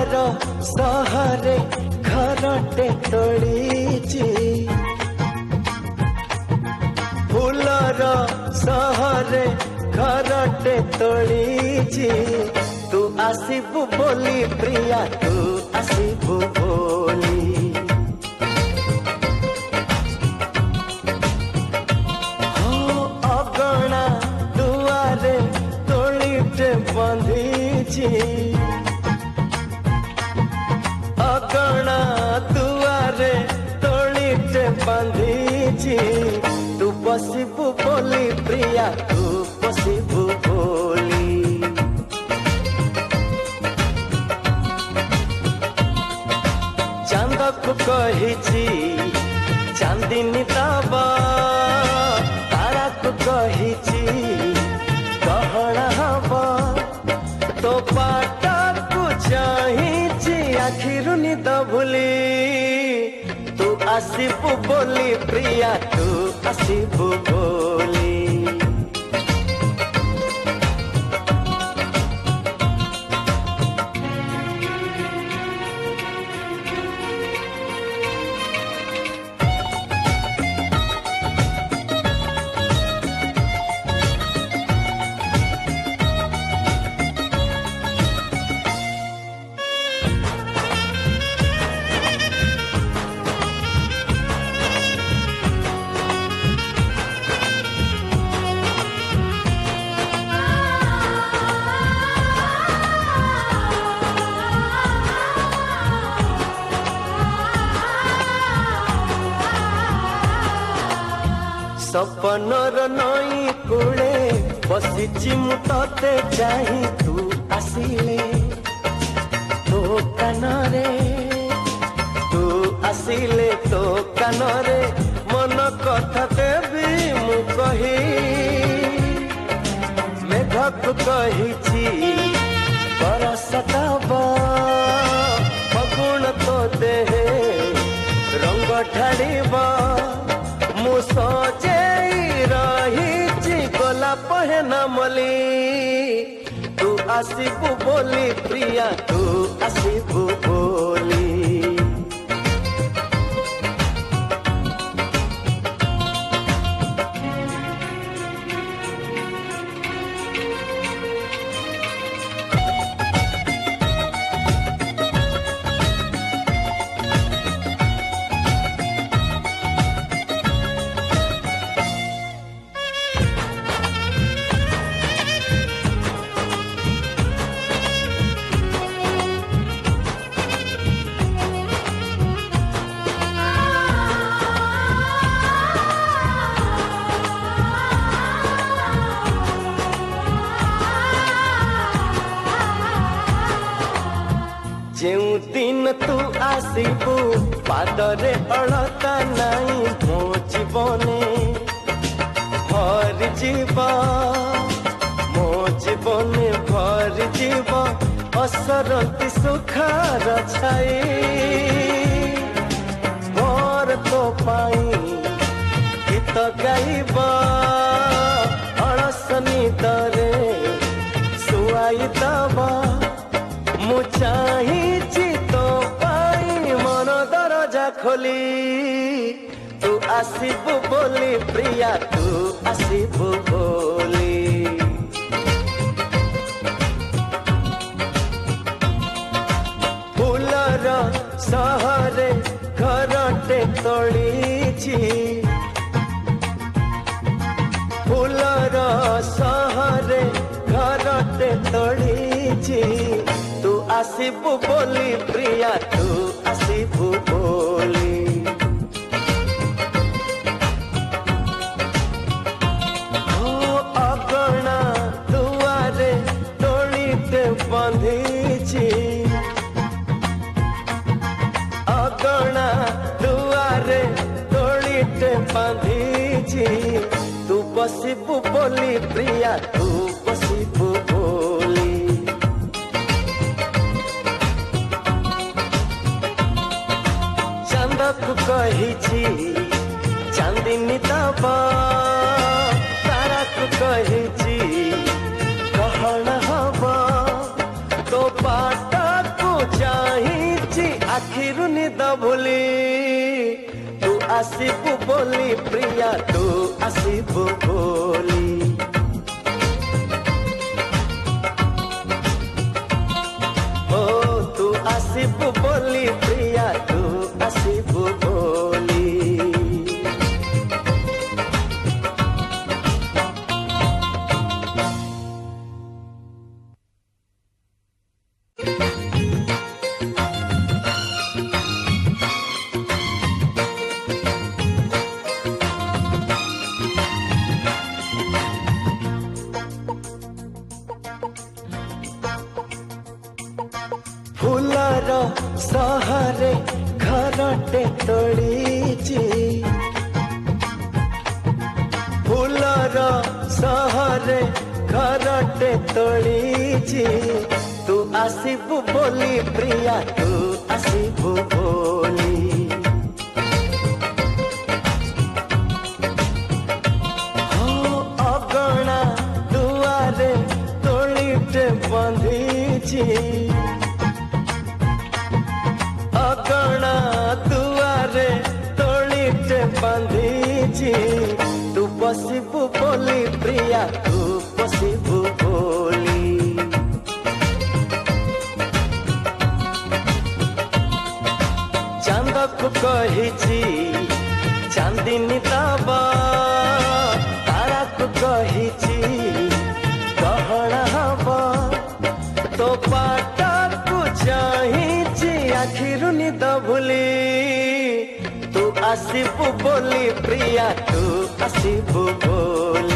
फूलर सहरे घरटे तोड़ीची फूलर सहरे घरटे तोड़ीची तू आसीबु बोली प्रिया तू आसीबु बोली हो अगणा दुआरे तोड़ीटे बंधीची अगणा दुआरे तोड़ीटे बंधीची तू पशिबु बोली प्रिया तू पशिबु बोली चांदक कहिची चांदिनी दबा तारा को कहिची गहना हबा तो पाटा को चाहिची आखिरु निद भूली तू आसीबु बोली प्रिया तू आसीबु बोली सपनर नई कूले बसीची मु तते चाही तू आसिले तो कानरे तू आसिले तो कानरे मन कथा देवी मु कही मेघक कहिची बरसताब फगुण तो देहे रंग ढाड़ीब मु सजे रही गला पहना मली तू आसीबु बोली प्रिया तू आसीबु बोली जेउ दिन तू आसीबु पादरे अड़ता नाई मो जीवने भर जीव मो जीवने भर जीव असरती सुखार छाई मोर तो पाई गीत गाइब अड़स निदरे सुआई दबा मु चाहिची तो पाई मन दरजा खोली तू आसीबु बोली प्रिया तू आसीबु बोली फूलर सहरे घरटे तोड़ीची फूलर सहरे घरटे तोड़ीची तू आसीबु बोली प्रिया तू आसीबु बोली हो अगणा दुआरे तोड़ीटे बंधीची अगणा दुआरे तोड़ीटे बंधीची तू पशिबु बोली प्रिया तू पशिबु बोली चांदक कहिची चांदिनी दबा तारा को कहिची गहना हबा तो पाटा को जा आखिरु निद भूली तू आसिबु बोली प्रिया तू आसिबु बोली ओ तू आसिबु बोली प्रिया तू आसिबु बोली फूलर सहरे घरटे तोड़ीची फूलर सहरे घरटे तोड़ीची तू आसिबु बोली प्रिया तू आसिबु बोली हो अगणा दुआरे तोड़ीटे बंधीची अगणा दुआरे तोड़ीटे बांधीची तू बसिबु बोली प्रिया तू बसिबु बोली चांद को कहिची चांदिनी दबा तारा को कहिची गहना हबा तो पाटा को चाहिची आखिरु निद भूली तू आसिबु बोली प्रिया तू आसिबु बोली